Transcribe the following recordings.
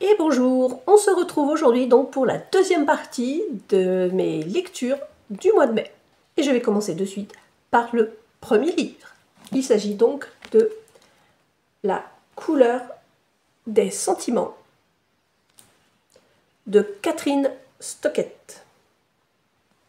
Et bonjour, on se retrouve aujourd'hui donc pour la deuxième partie de mes lectures du mois de mai. Et je vais commencer de suite par le premier livre. Il s'agit donc de La couleur des sentiments de Catherine Stockett.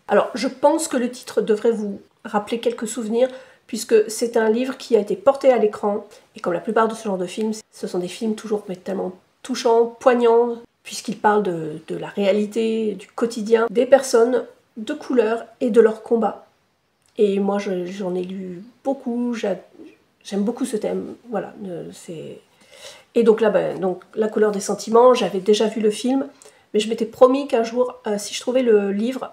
Alors, je pense que le titre devrait vous rappeler quelques souvenirs, puisque c'est un livre qui a été porté à l'écran, et comme la plupart de ce genre de films, ce sont des films toujours mais tellement touchants, poignants, puisqu'ils parlent de la réalité, du quotidien, des personnes de couleur et de leurs combats. Et moi, j'en ai lu beaucoup, j'aime beaucoup ce thème, voilà, c'est... Et donc là, donc, La couleur des sentiments, j'avais déjà vu le film, mais je m'étais promis qu'un jour, si je trouvais le livre,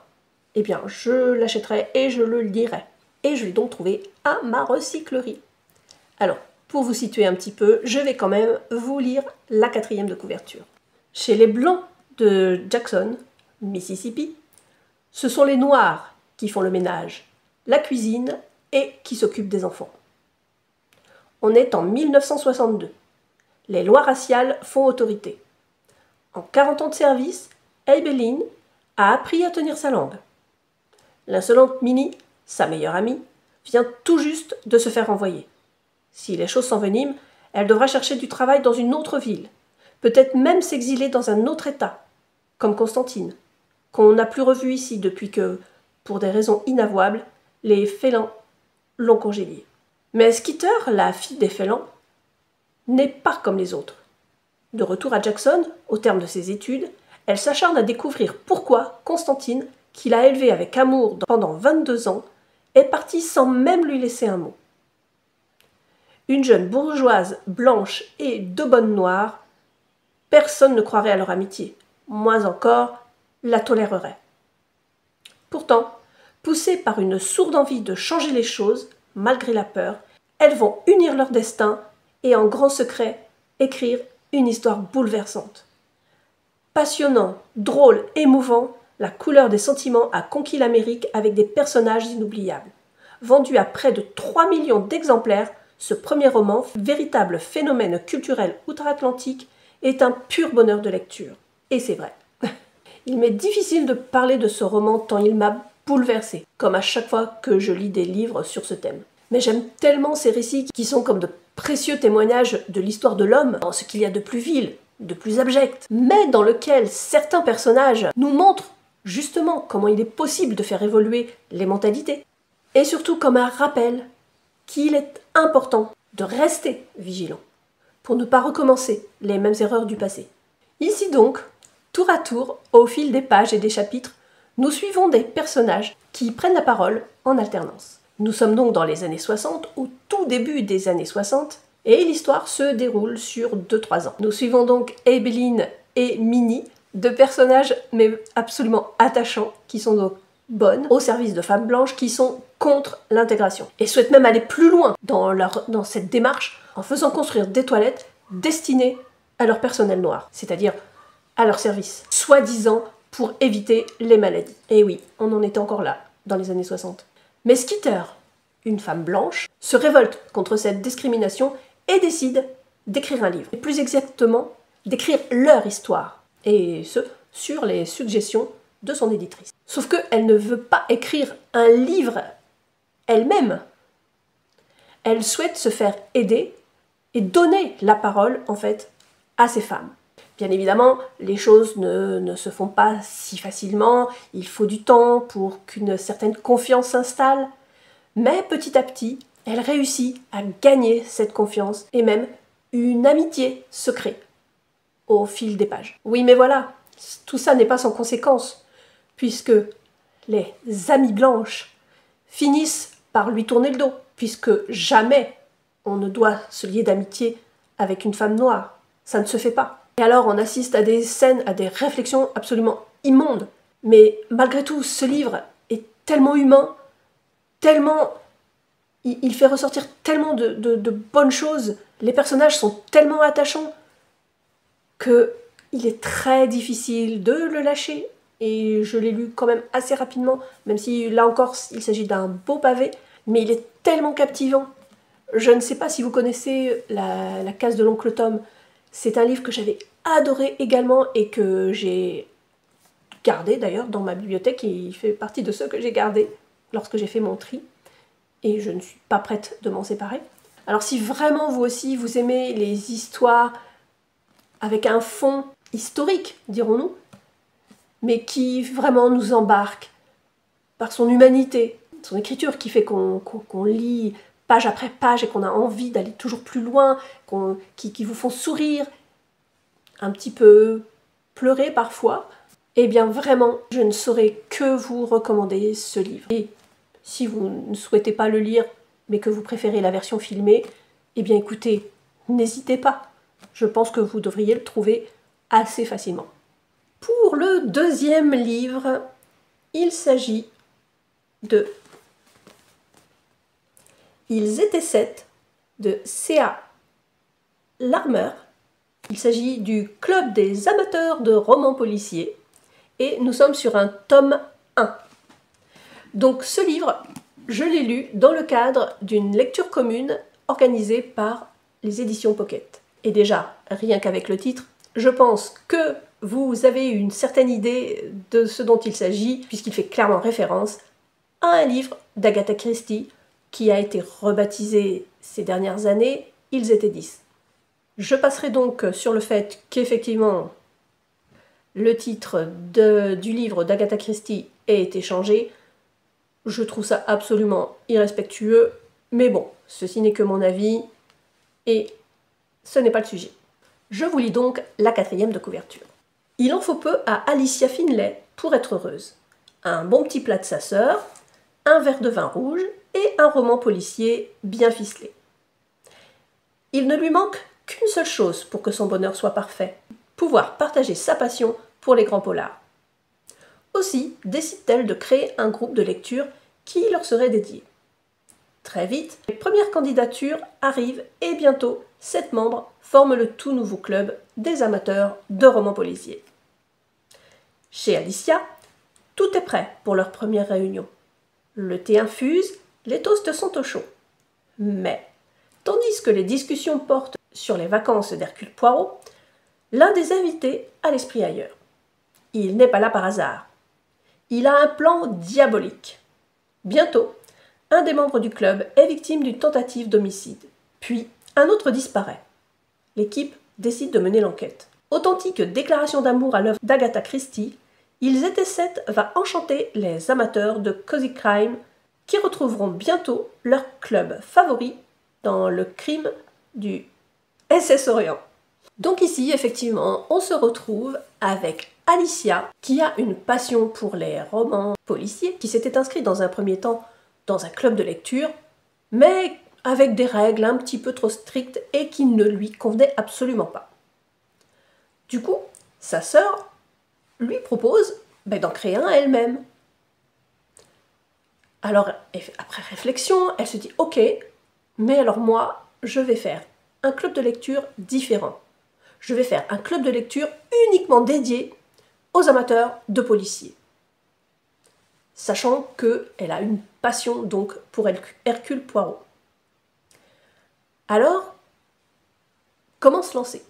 eh bien, je l'achèterai et je le lirai. Et je l'ai donc trouvé à ma recyclerie. Alors, pour vous situer un petit peu, je vais quand même vous lire la 4e de couverture. Chez les Blancs de Jackson, Mississippi, ce sont les Noirs qui font le ménage, la cuisine et qui s'occupent des enfants. On est en 1962. Les lois raciales font autorité. En 40 ans de service, Abeline a appris à tenir sa langue. L'insolente Minnie, sa meilleure amie, vient tout juste de se faire renvoyer. Si les choses s'enveniment, elle devra chercher du travail dans une autre ville, peut-être même s'exiler dans un autre État, comme Constantine, qu'on n'a plus revu ici depuis que, pour des raisons inavouables, les Félans l'ont congédiée. Mais Skeeter, la fille des Félans, n'est pas comme les autres. De retour à Jackson, au terme de ses études, elle s'acharne à découvrir pourquoi Constantine, qui l'a élevée avec amour pendant 22 ans, est partie sans même lui laisser un mot. Une jeune bourgeoise blanche et de bonne noire, personne ne croirait à leur amitié, moins encore la tolérerait. Pourtant, poussées par une sourde envie de changer les choses, malgré la peur, elles vont unir leur destin et en grand secret écrire une histoire bouleversante. Passionnant, drôle, émouvant, La couleur des sentiments a conquis l'Amérique avec des personnages inoubliables. Vendu à près de 3 millions d'exemplaires, ce premier roman, véritable phénomène culturel outre-Atlantique, est un pur bonheur de lecture. Et c'est vrai. Il m'est difficile de parler de ce roman tant il m'a bouleversée, comme à chaque fois que je lis des livres sur ce thème. Mais j'aime tellement ces récits qui sont comme de précieux témoignages de l'histoire de l'homme, en ce qu'il y a de plus vil, de plus abject, mais dans lequel certains personnages nous montrent justement comment il est possible de faire évoluer les mentalités, et surtout comme un rappel qu'il est important de rester vigilant, pour ne pas recommencer les mêmes erreurs du passé. Ici donc, tour à tour, au fil des pages et des chapitres, nous suivons des personnages qui prennent la parole en alternance. Nous sommes donc dans les années 60, au tout début des années 60, et l'histoire se déroule sur 2-3 ans. Nous suivons donc Abeline et Minnie, deux personnages mais absolument attachants, qui sont donc bonnes, au service de femmes blanches qui sont contre l'intégration, et souhaitent même aller plus loin dans cette démarche en faisant construire des toilettes destinées à leur personnel noir, c'est-à-dire à leur service, soi-disant pour éviter les maladies. Et oui, on en était encore là, dans les années 60. Mais Skeeter, une femme blanche, se révolte contre cette discrimination et décide d'écrire un livre. Et plus exactement, d'écrire leur histoire. Et ce, sur les suggestions de son éditrice. Sauf qu'elle ne veut pas écrire un livre elle-même. Elle souhaite se faire aider et donner la parole, en fait, à ces femmes. Bien évidemment, les choses ne se font pas si facilement, il faut du temps pour qu'une certaine confiance s'installe, mais petit à petit, elle réussit à gagner cette confiance et même une amitié se crée au fil des pages. Oui, mais voilà, tout ça n'est pas sans conséquence, puisque les amies blanches finissent par lui tourner le dos, puisque jamais on ne doit se lier d'amitié avec une femme noire. Ça ne se fait pas. Et alors on assiste à des scènes, à des réflexions absolument immondes. Mais malgré tout, ce livre est tellement humain, tellement... Il fait ressortir tellement de bonnes choses. Les personnages sont tellement attachants qu'il est très difficile de le lâcher. Et je l'ai lu quand même assez rapidement, même si là encore il s'agit d'un beau pavé, mais il est tellement captivant. Je ne sais pas si vous connaissez la case de l'oncle Tom, C'est un livre que j'avais adoré également et que j'ai gardé d'ailleurs dans ma bibliothèque. Il fait partie de ceux que j'ai gardés lorsque j'ai fait mon tri. Et je ne suis pas prête de m'en séparer. Alors si vraiment vous aussi vous aimez les histoires avec un fond historique, dirons-nous, mais qui vraiment nous embarque par son humanité, son écriture qui fait qu'on lit page après page et qu'on a envie d'aller toujours plus loin, qui vous font sourire, un petit peu pleurer parfois, eh bien vraiment, je ne saurais que vous recommander ce livre. Et si vous ne souhaitez pas le lire, mais que vous préférez la version filmée, eh bien écoutez, n'hésitez pas. Je pense que vous devriez le trouver assez facilement. Pour le deuxième livre, il s'agit de Ils étaient 7 de C.A. Larmer. Il s'agit du Club des amateurs de romans policiers et nous sommes sur un tome 1. Donc ce livre, je l'ai lu dans le cadre d'une lecture commune organisée par les éditions Pocket. Et déjà, rien qu'avec le titre, je pense que vous avez une certaine idée de ce dont il s'agit, puisqu'il fait clairement référence à un livre d'Agatha Christie qui a été rebaptisé ces dernières années « Ils étaient 10 ». Je passerai donc sur le fait qu'effectivement, le titre du livre d'Agatha Christie ait été changé. Je trouve ça absolument irrespectueux, mais bon, ceci n'est que mon avis, et ce n'est pas le sujet. Je vous lis donc la 4e de couverture. Il en faut peu à Alicia Finlay pour être heureuse. Un bon petit plat de sa sœur, un verre de vin rouge et un roman policier bien ficelé. Il ne lui manque qu'une seule chose pour que son bonheur soit parfait, pouvoir partager sa passion pour les grands polars. Aussi décide-t-elle de créer un groupe de lecture qui leur serait dédié. Très vite, les premières candidatures arrivent et bientôt, 7 membres forment le tout nouveau club des amateurs de romans policiers. Chez Alicia, tout est prêt pour leur première réunion. Le thé infuse, les toasts sont au chaud. Mais, tandis que les discussions portent sur les vacances d'Hercule Poirot, l'un des invités a l'esprit ailleurs. Il n'est pas là par hasard. Il a un plan diabolique. Bientôt, un des membres du club est victime d'une tentative d'homicide. Puis, un autre disparaît. L'équipe décide de mener l'enquête. Authentique déclaration d'amour à l'œuvre d'Agatha Christie, Ils étaient 7 va enchanter les amateurs de cozy crime qui retrouveront bientôt leur club favori dans le crime du SS Orient. Donc ici, effectivement, on se retrouve avec Alicia, qui a une passion pour les romans policiers, qui s'était inscrite dans un premier temps dans un club de lecture, mais avec des règles un petit peu trop strictes et qui ne lui convenaient absolument pas. Du coup, sa sœur lui propose d'en créer un elle-même. Alors, après réflexion, elle se dit « Ok, mais alors moi, je vais faire un club de lecture différent. Je vais faire un club de lecture uniquement dédié aux amateurs de policiers. » Sachant qu'elle a une passion donc pour Hercule Poirot. Alors, comment se lancer?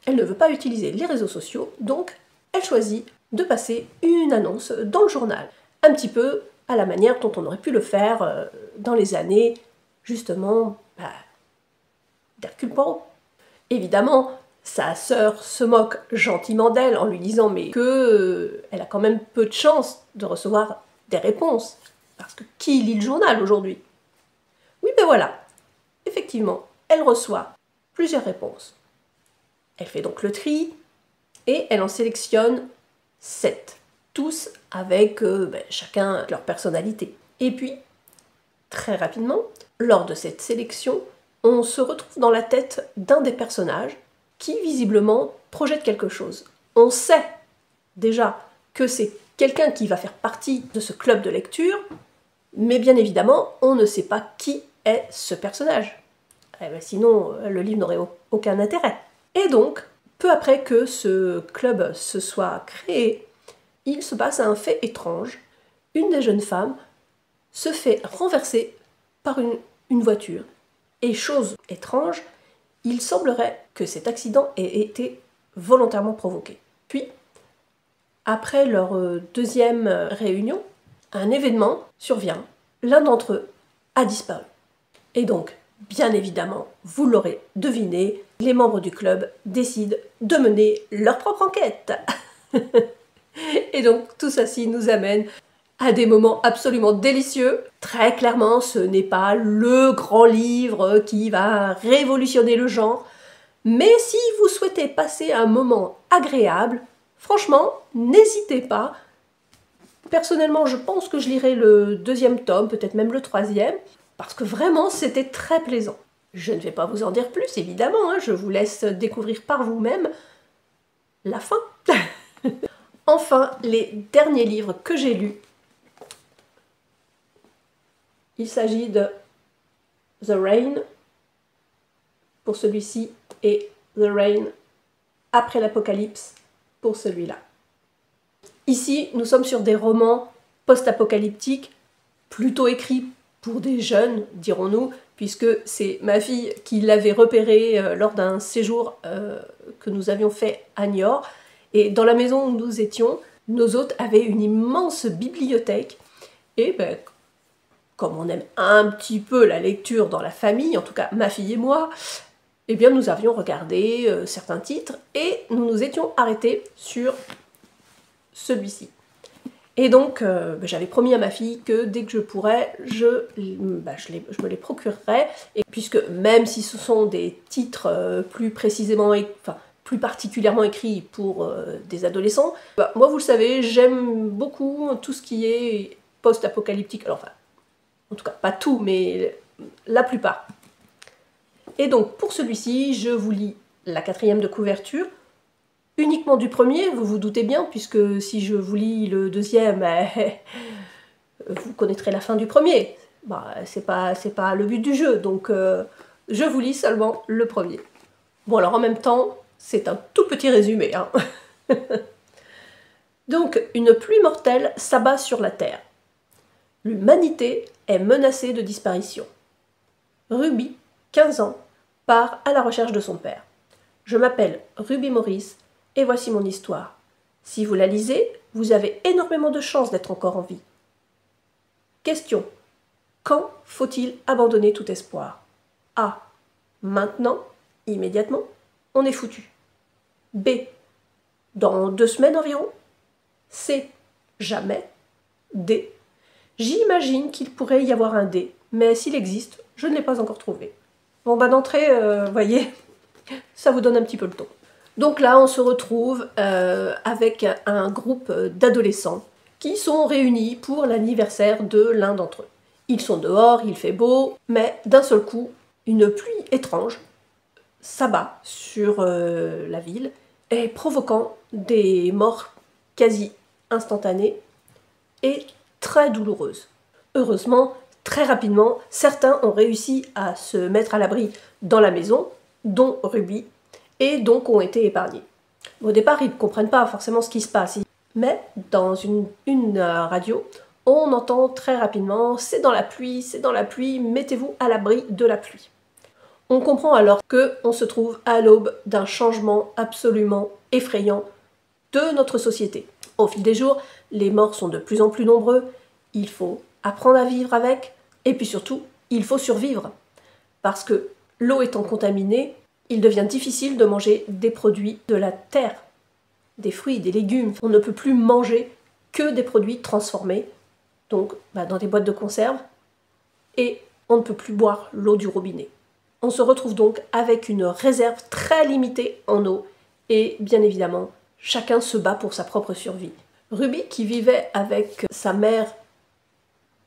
Elle ne veut pas utiliser les réseaux sociaux, donc elle choisit de passer une annonce dans le journal. Un petit peu à la manière dont on aurait pu le faire dans les années, justement, d'Hercule Poirot. Évidemment, sa sœur se moque gentiment d'elle en lui disant mais elle a quand même peu de chance de recevoir des réponses. Parce que qui lit le journal aujourd'hui? Oui, ben voilà. Effectivement, elle reçoit plusieurs réponses. Elle fait donc le tri et elle en sélectionne 7. Tous avec chacun leur personnalité. Et puis, très rapidement, lors de cette sélection, on se retrouve dans la tête d'un des personnages qui, visiblement, projette quelque chose. On sait déjà que c'est quelqu'un qui va faire partie de ce club de lecture, mais bien évidemment, on ne sait pas qui est ce personnage. Sinon, le livre n'aurait aucun intérêt. Et donc, peu après que ce club se soit créé, il se passe un fait étrange. Une des jeunes femmes se fait renverser par une voiture. Et chose étrange, Il semblerait que cet accident ait été volontairement provoqué. Puis, après leur deuxième réunion, un événement survient. L'un d'entre eux a disparu. Et donc, bien évidemment, vous l'aurez deviné, les membres du club décident de mener leur propre enquête. Et donc, tout ceci nous amène à des moments absolument délicieux. Très clairement, ce n'est pas le grand livre qui va révolutionner le genre, mais si vous souhaitez passer un moment agréable, franchement, n'hésitez pas. Personnellement, je pense que je lirai le deuxième tome, peut-être même le troisième, parce que vraiment, c'était très plaisant. Je ne vais pas vous en dire plus, évidemment, hein, je vous laisse découvrir par vous-même la fin. Enfin, les derniers livres que j'ai lus, il s'agit de The Rain pour celui-ci et The Rain après l'Apocalypse pour celui-là. Ici, nous sommes sur des romans post-apocalyptiques, plutôt écrits pour des jeunes, dirons-nous, puisque c'est ma fille qui l'avait repéré lors d'un séjour que nous avions fait à Niort. Et dans la maison où nous étions, nos hôtes avaient une immense bibliothèque. Et ben, comme on aime un petit peu la lecture dans la famille, en tout cas ma fille et moi, eh bien nous avions regardé certains titres et nous nous étions arrêtés sur celui-ci. Et donc, j'avais promis à ma fille que dès que je pourrais, je me les procurerais. Et puisque même si ce sont des titres plus précisément, enfin, plus particulièrement écrits pour des adolescents, moi, vous le savez, j'aime beaucoup tout ce qui est post-apocalyptique. Alors, enfin, en tout cas, pas tout, mais la plupart. Et donc, pour celui-ci, je vous lis la 4e de couverture, uniquement du premier, vous vous doutez bien, puisque si je vous lis le deuxième, vous connaîtrez la fin du premier. C'est pas le but du jeu, donc je vous lis seulement le premier. Bon, alors en même temps, c'est un tout petit résumé. Hein. Donc, une pluie mortelle s'abat sur la Terre. L'humanité est menacée de disparition. Ruby, 15 ans, part à la recherche de son père. Je m'appelle Ruby Morris, et voici mon histoire. Si vous la lisez, vous avez énormément de chances d'être encore en vie. Question. Quand faut-il abandonner tout espoir? A. Maintenant, immédiatement, on est foutu. B. Dans 2 semaines environ. C. Jamais. D. J'imagine qu'il pourrait y avoir un D, mais s'il existe, je ne l'ai pas encore trouvé. Bon, d'entrée, voyez, ça vous donne un petit peu le ton. Donc là, on se retrouve avec un groupe d'adolescents qui sont réunis pour l'anniversaire de l'un d'entre eux. Ils sont dehors, il fait beau, mais d'un seul coup, une pluie étrange s'abat sur la ville, et provoquant des morts quasi instantanées et très douloureuses. Heureusement, très rapidement, certains ont réussi à se mettre à l'abri dans la maison, dont Ruby, et donc ont été épargnés. Au départ, ils ne comprennent pas forcément ce qui se passe, mais dans une radio, on entend très rapidement « c'est dans la pluie, mettez-vous à l'abri de la pluie ». On comprend alors qu'on se trouve à l'aube d'un changement absolument effrayant de notre société. Au fil des jours, les morts sont de plus en plus nombreux, il faut apprendre à vivre avec, et puis surtout, il faut survivre. Parce que l'eau étant contaminée, il devient difficile de manger des produits de la terre, des fruits, des légumes. On ne peut plus manger que des produits transformés, donc dans des boîtes de conserve, et on ne peut plus boire l'eau du robinet. On se retrouve donc avec une réserve très limitée en eau, et bien évidemment, chacun se bat pour sa propre survie. Ruby, qui vivait avec sa mère,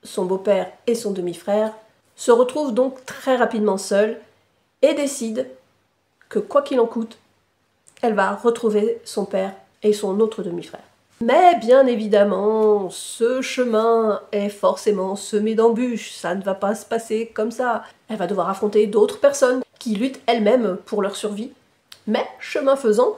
son beau-père et son demi-frère, se retrouve donc très rapidement seule et décide que quoi qu'il en coûte, elle va retrouver son père et son autre demi-frère. Mais bien évidemment, ce chemin est forcément semé d'embûches, ça ne va pas se passer comme ça. Elle va devoir affronter d'autres personnes qui luttent elles-mêmes pour leur survie. Mais, chemin faisant,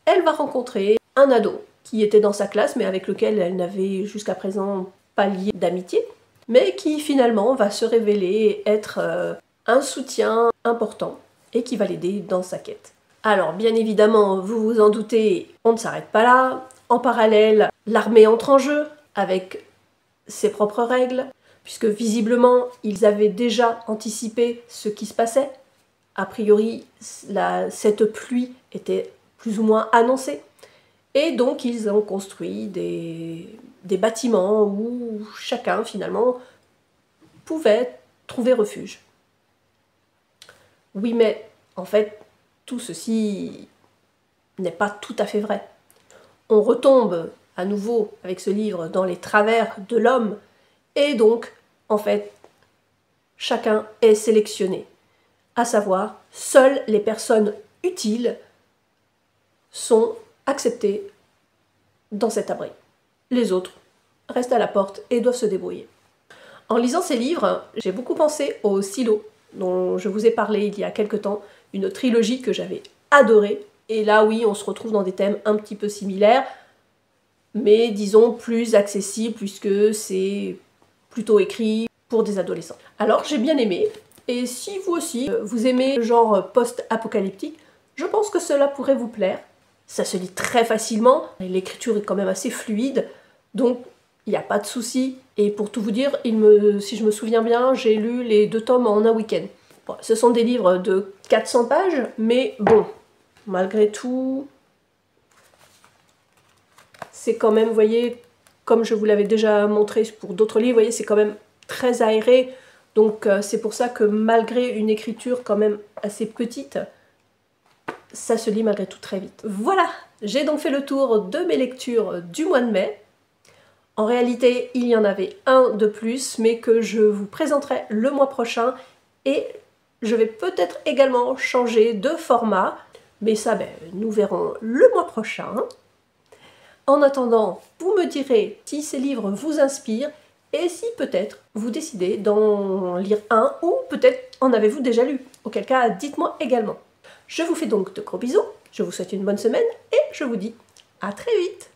elle va rencontrer un ado qui était dans sa classe, mais avec lequel elle n'avait jusqu'à présent pas lié d'amitié, mais qui finalement va se révéler être un soutien important. et qui va l'aider dans sa quête. Alors bien évidemment, vous vous en doutez, on ne s'arrête pas là. En parallèle, l'armée entre en jeu avec ses propres règles, puisque visiblement, ils avaient déjà anticipé ce qui se passait. A priori, cette pluie était plus ou moins annoncée. Et donc, ils ont construit des bâtiments où chacun, finalement, pouvait trouver refuge. Oui, mais en fait, tout ceci n'est pas tout à fait vrai. On retombe à nouveau avec ce livre dans les travers de l'homme, et donc, en fait, chacun est sélectionné. À savoir, seules les personnes utiles sont acceptées dans cet abri. Les autres restent à la porte et doivent se débrouiller. En lisant ces livres, j'ai beaucoup pensé au Silo, dont je vous ai parlé il y a quelque temps, une trilogie que j'avais adorée. Et là, oui, on se retrouve dans des thèmes un petit peu similaires, mais disons plus accessibles, puisque c'est plutôt écrit pour des adolescents. Alors, j'ai bien aimé, et si vous aussi, vous aimez le genre post-apocalyptique, je pense que cela pourrait vous plaire. Ça se lit très facilement, l'écriture est quand même assez fluide, donc il n'y a pas de souci. Et pour tout vous dire, si je me souviens bien, j'ai lu les 2 tomes en un week-end. Bon, ce sont des livres de 400 pages, mais bon, malgré tout, c'est quand même, vous voyez, comme je vous l'avais déjà montré pour d'autres livres, vous voyez, c'est quand même très aéré. Donc c'est pour ça que malgré une écriture quand même assez petite, ça se lit malgré tout très vite. Voilà, j'ai donc fait le tour de mes lectures du mois de mai. En réalité, il y en avait un de plus, mais que je vous présenterai le mois prochain. Et je vais peut-être également changer de format, mais ça, nous verrons le mois prochain. En attendant, vous me direz si ces livres vous inspirent et si peut-être vous décidez d'en lire un ou peut-être en avez-vous déjà lu. Auquel cas, dites-moi également. Je vous fais donc de gros bisous, je vous souhaite une bonne semaine et je vous dis à très vite.